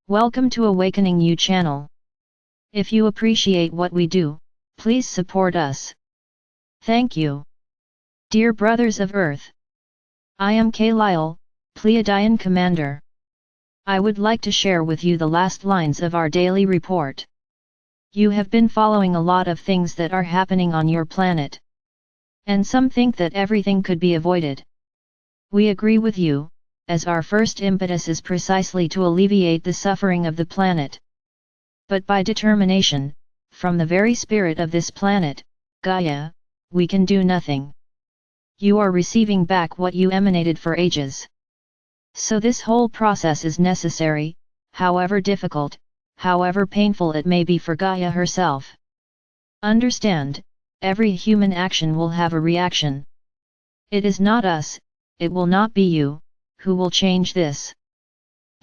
Welcome to AwakeningYOU channel. If you appreciate what we do, please support us. Thank you. Dear brothers of Earth, I am Lyle, Pleiadian Commander. I would like to share with you the last lines of our daily report. You have been following a lot of things that are happening on your planet. And some think that everything could be avoided. We agree with you, as our first impetus is precisely to alleviate the suffering of the planet. But by determination, from the very spirit of this planet, Gaia, we can do nothing. You are receiving back what you emanated for ages. So this whole process is necessary, however difficult, however painful it may be for Gaia herself. Understand, every human action will have a reaction. It is not us, it will not be you, who will change this.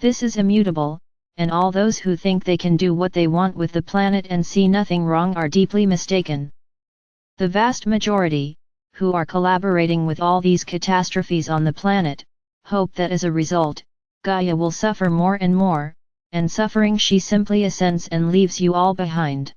This is immutable, and all those who think they can do what they want with the planet and see nothing wrong are deeply mistaken. The vast majority, who are collaborating with all these catastrophes on the planet, hope that as a result, Gaia will suffer more, and suffering she simply ascends and leaves you all behind.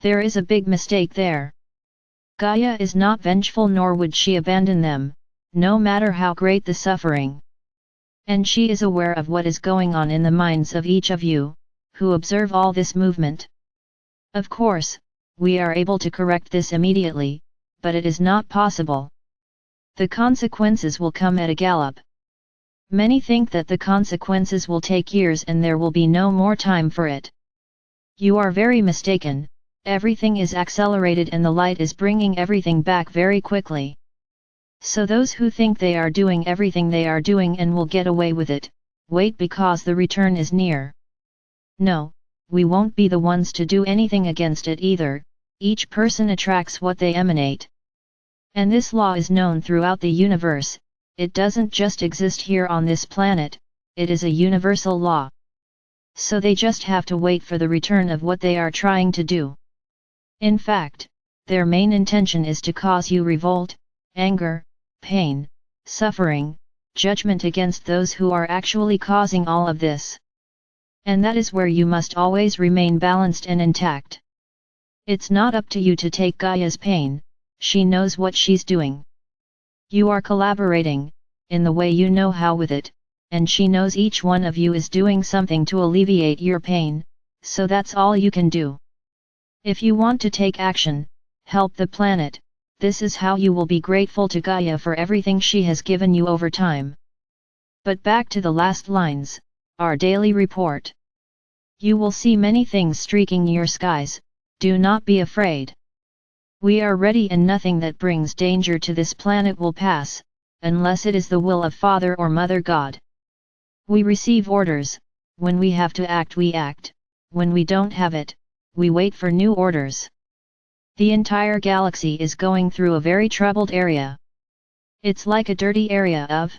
There is a big mistake there. Gaia is not vengeful, nor would she abandon them, no matter how great the suffering. And she is aware of what is going on in the minds of each of you, who observe all this movement. Of course, we are able to correct this immediately, but it is not possible. The consequences will come at a gallop. Many think that the consequences will take years and there will be no more time for it. You are very mistaken, everything is accelerated and the light is bringing everything back very quickly. So those who think they are doing everything they are doing and will get away with it, wait because the return is near. No, we won't be the ones to do anything against it either, each person attracts what they emanate. And this law is known throughout the universe, it doesn't just exist here on this planet, it is a universal law. So they just have to wait for the return of what they are trying to do. In fact, their main intention is to cause you revolt, anger, pain, suffering, judgment against those who are actually causing all of this. And that is where you must always remain balanced and intact. It's not up to you to take Gaia's pain, she knows what she's doing. You are collaborating, in the way you know how with it, and she knows each one of you is doing something to alleviate your pain, so that's all you can do. If you want to take action, help the planet, this is how you will be grateful to Gaia for everything she has given you over time. But back to the last lines, our daily report. You will see many things streaking your skies, do not be afraid. We are ready and nothing that brings danger to this planet will pass, unless it is the will of Father or Mother God. We receive orders, when we have to act we act, when we don't have it, we wait for new orders. The entire galaxy is going through a very troubled area. It's like a dirty area of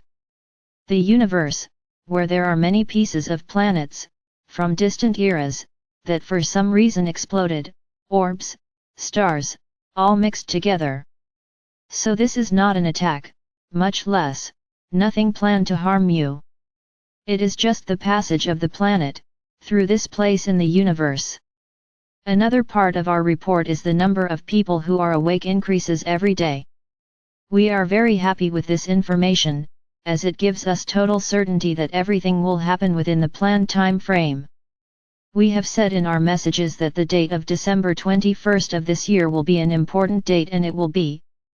the universe, where there are many pieces of planets, from distant eras, that for some reason exploded, orbs, stars, all mixed together. So this is not an attack, much less, nothing planned to harm you. It is just the passage of the planet, through this place in the universe. Another part of our report is the number of people who are awake increases every day. We are very happy with this information, as it gives us total certainty that everything will happen within the planned time frame. We have said in our messages that the date of December 21st of this year will be an important date, and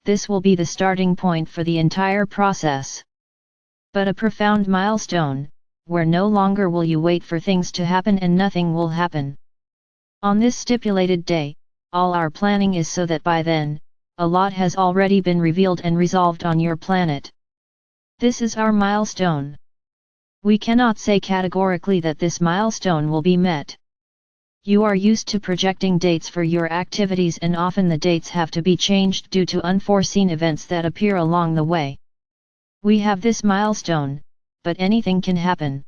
this will be the starting point for the entire process. But a profound milestone, where no longer will you wait for things to happen and nothing will happen. On this stipulated day, all our planning is so that by then, a lot has already been revealed and resolved on your planet. This is our milestone. We cannot say categorically that this milestone will be met. You are used to projecting dates for your activities, and often the dates have to be changed due to unforeseen events that appear along the way. We have this milestone, but anything can happen.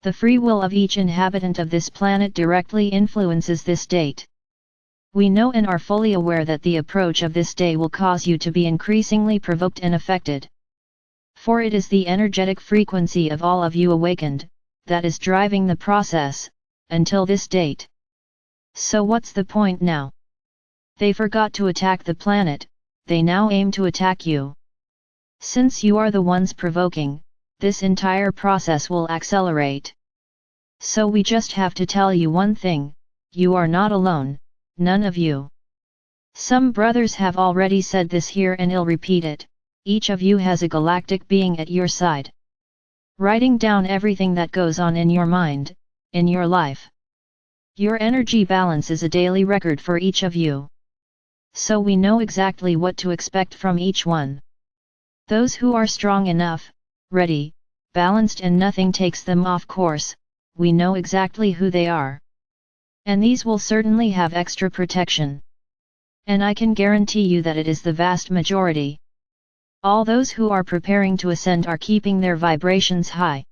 The free will of each inhabitant of this planet directly influences this date. We know and are fully aware that the approach of this day will cause you to be increasingly provoked and affected. For it is the energetic frequency of all of you awakened, that is driving the process, until this date. So what's the point now? They forgot to attack the planet, they now aim to attack you. Since you are the ones provoking, this entire process will accelerate. So we just have to tell you one thing, you are not alone, none of you. Some brothers have already said this here and I'll repeat it, each of you has a galactic being at your side. Writing down everything that goes on in your mind, in your life. Your energy balance is a daily record for each of you. So we know exactly what to expect from each one. Those who are strong enough, ready, balanced and nothing takes them off course, we know exactly who they are. And these will certainly have extra protection. And I can guarantee you that it is the vast majority. All those who are preparing to ascend are keeping their vibrations high.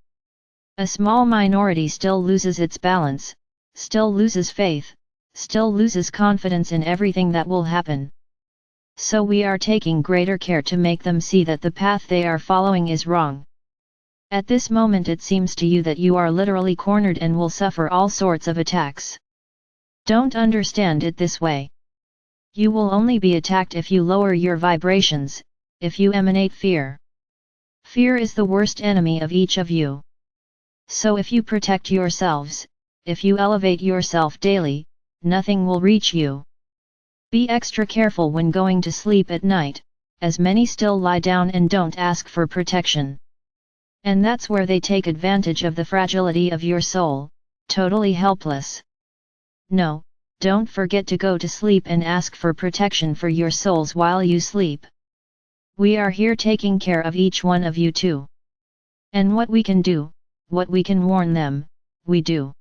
A small minority still loses its balance, still loses faith, still loses confidence in everything that will happen. So we are taking greater care to make them see that the path they are following is wrong. At this moment it seems to you that you are literally cornered and will suffer all sorts of attacks. Don't understand it this way. You will only be attacked if you lower your vibrations, if you emanate fear. Fear is the worst enemy of each of you. So if you protect yourselves, if you elevate yourself daily, nothing will reach you. Be extra careful when going to sleep at night, as many still lie down and don't ask for protection. And that's where they take advantage of the fragility of your soul, totally helpless. No, don't forget to go to sleep and ask for protection for your souls while you sleep. We are here taking care of each one of you too. And what we can do, what we can warn them, we do.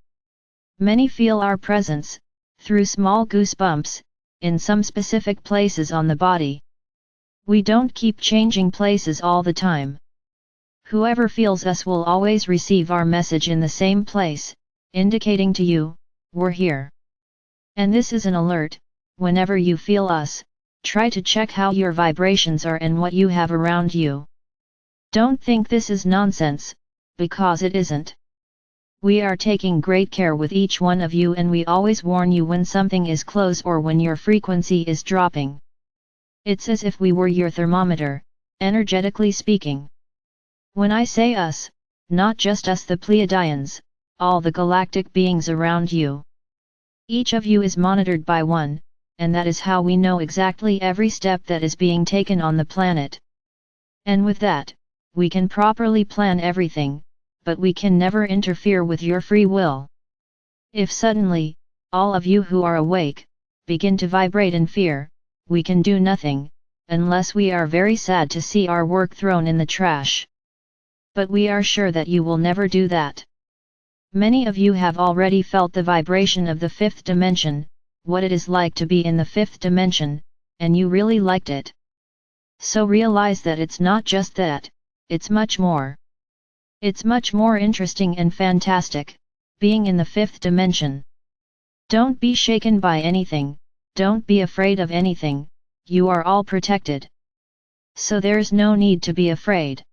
Many feel our presence, through small goosebumps, in some specific places on the body. We don't keep changing places all the time. Whoever feels us will always receive our message in the same place, indicating to you, we're here. And this is an alert, whenever you feel us, try to check how your vibrations are and what you have around you. Don't think this is nonsense, because it isn't. We are taking great care with each one of you and we always warn you when something is close or when your frequency is dropping. It's as if we were your thermometer, energetically speaking. When I say us, not just us the Pleiadians, all the galactic beings around you. Each of you is monitored by one, and that is how we know exactly every step that is being taken on the planet. And with that, we can properly plan everything, but we can never interfere with your free will. If suddenly, all of you who are awake, begin to vibrate in fear, we can do nothing, unless we are very sad to see our work thrown in the trash. But we are sure that you will never do that. Many of you have already felt the vibration of the fifth dimension, what it is like to be in the fifth dimension, and you really liked it. So realize that it's not just that, it's much more. It's much more interesting and fantastic, being in the fifth dimension. Don't be shaken by anything, don't be afraid of anything, you are all protected. So there's no need to be afraid.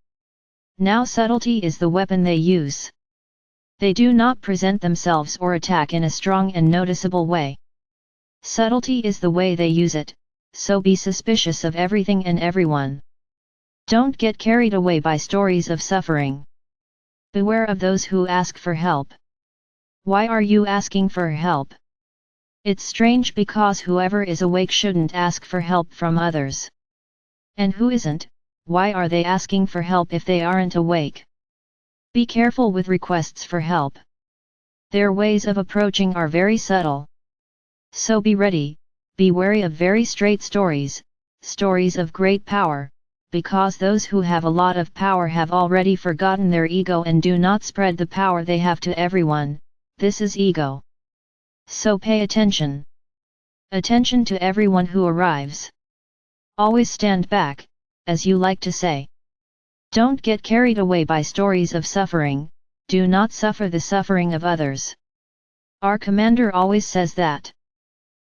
Now subtlety is the weapon they use. They do not present themselves or attack in a strong and noticeable way. Subtlety is the way they use it, so be suspicious of everything and everyone. Don't get carried away by stories of suffering. Beware of those who ask for help. Why are you asking for help? It's strange because whoever is awake shouldn't ask for help from others. And who isn't, why are they asking for help if they aren't awake? Be careful with requests for help. Their ways of approaching are very subtle. So be ready, be wary of very straight stories, stories of great power, because those who have a lot of power have already forgotten their ego and do not spread the power they have to everyone, this is ego. So pay attention. Attention to everyone who arrives. Always stand back, as you like to say. Don't get carried away by stories of suffering, do not suffer the suffering of others. Our commander always says that.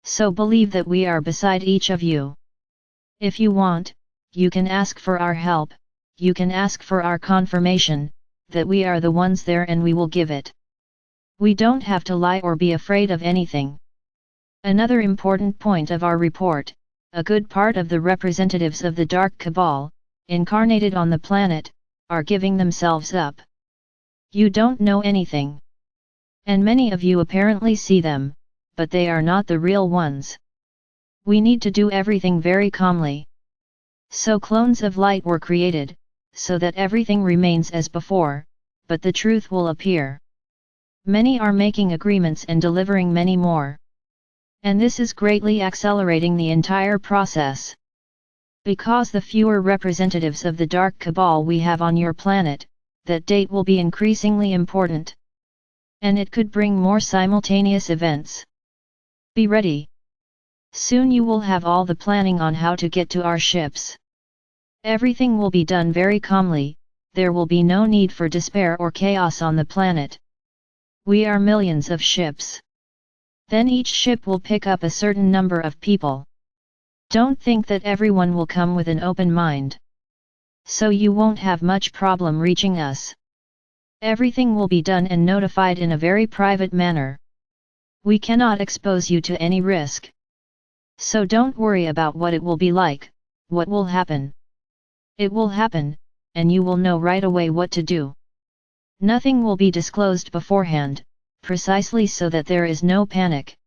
So believe that we are beside each of you. If you want, you can ask for our help, you can ask for our confirmation, that we are the ones there and we will give it. We don't have to lie or be afraid of anything. Another important point of our report, a good part of the representatives of the Dark Cabal, incarnated on the planet, are giving themselves up. You don't know anything. And many of you apparently see them, but they are not the real ones. We need to do everything very calmly. So clones of light were created, so that everything remains as before, but the truth will appear. Many are making agreements and delivering many more. And this is greatly accelerating the entire process. Because the fewer representatives of the Dark Cabal we have on your planet, that date will be increasingly important. And it could bring more simultaneous events. Be ready. Soon you will have all the planning on how to get to our ships. Everything will be done very calmly, there will be no need for despair or chaos on the planet. We are millions of ships. Then each ship will pick up a certain number of people. Don't think that everyone will come with an open mind. So you won't have much problem reaching us. Everything will be done and notified in a very private manner. We cannot expose you to any risk. So don't worry about what it will be like, what will happen. It will happen, and you will know right away what to do. Nothing will be disclosed beforehand, precisely so that there is no panic.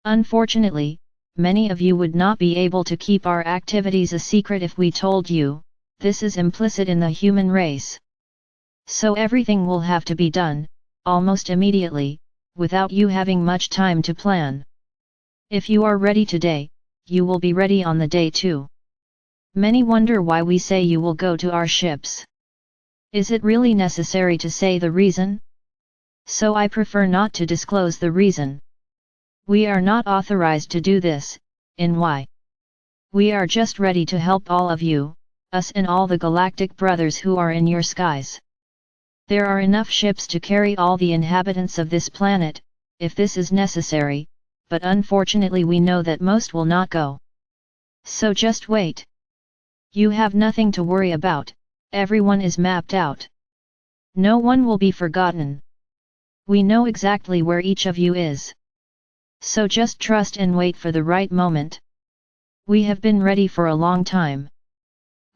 Unfortunately, many of you would not be able to keep our activities a secret if we told you. This is implicit in the human race. So everything will have to be done, almost immediately, without you having much time to plan. If you are ready today, you will be ready on the day too. Many wonder why we say you will go to our ships. Is it really necessary to say the reason? So I prefer not to disclose the reason. We are not authorized to do this, in why? We are just ready to help all of you, us and all the galactic brothers who are in your skies. There are enough ships to carry all the inhabitants of this planet, if this is necessary, but unfortunately we know that most will not go. So just wait. You have nothing to worry about, everyone is mapped out. No one will be forgotten. We know exactly where each of you is. So just trust and wait for the right moment. We have been ready for a long time.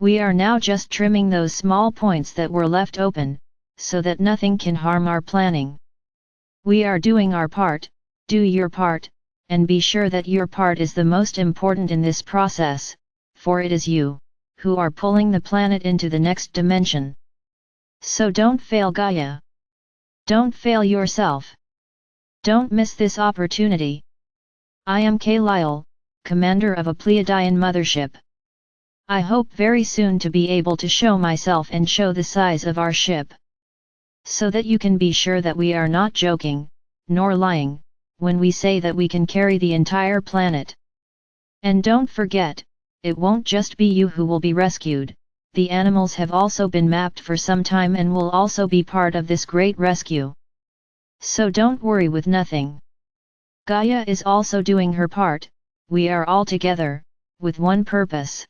We are now just trimming those small points that were left open, so that nothing can harm our planning. We are doing our part, do your part, and be sure that your part is the most important in this process, for it is you, who are pulling the planet into the next dimension. So don't fail Gaia. Don't fail yourself. Don't miss this opportunity. I am Lyle, commander of a Pleiadian mothership. I hope very soon to be able to show myself and show the size of our ship. So that you can be sure that we are not joking, nor lying, when we say that we can carry the entire planet. And don't forget, it won't just be you who will be rescued, the animals have also been mapped for some time and will also be part of this great rescue. So don't worry with nothing. Gaia is also doing her part, we are all together, with one purpose.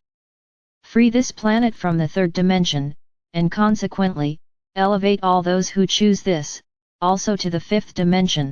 Free this planet from the third dimension, and consequently, elevate all those who choose this, also to the fifth dimension.